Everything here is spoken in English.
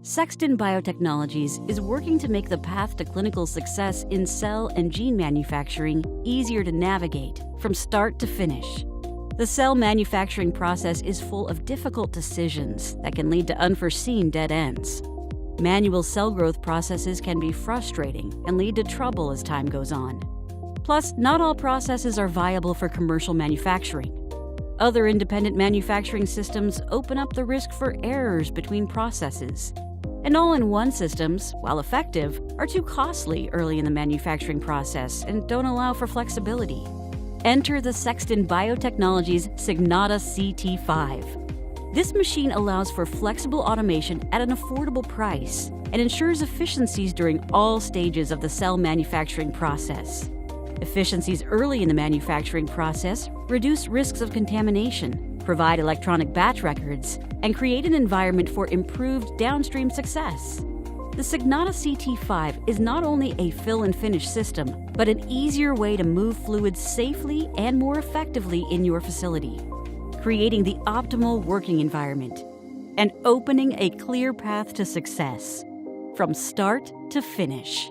Sexton Biotechnologies is working to make the path to clinical success in cell and gene manufacturing easier to navigate from start to finish. The cell manufacturing process is full of difficult decisions that can lead to unforeseen dead ends. Manual cell growth processes can be frustrating and lead to trouble as time goes on. Plus, not all processes are viable for commercial manufacturing. Other independent manufacturing systems open up the risk for errors between processes. And all-in-one systems, while effective, are too costly early in the manufacturing process and don't allow for flexibility. Enter the Sexton Biotechnologies Signata CT-5. This machine allows for flexible automation at an affordable price and ensures efficiencies during all stages of the cell manufacturing process. Efficiencies early in the manufacturing process reduce risks of contamination, provide electronic batch records, and create an environment for improved downstream success. The Signata CT-5 is not only a fill and finish system, but an easier way to move fluids safely and more effectively in your facility, creating the optimal working environment and opening a clear path to success from start to finish.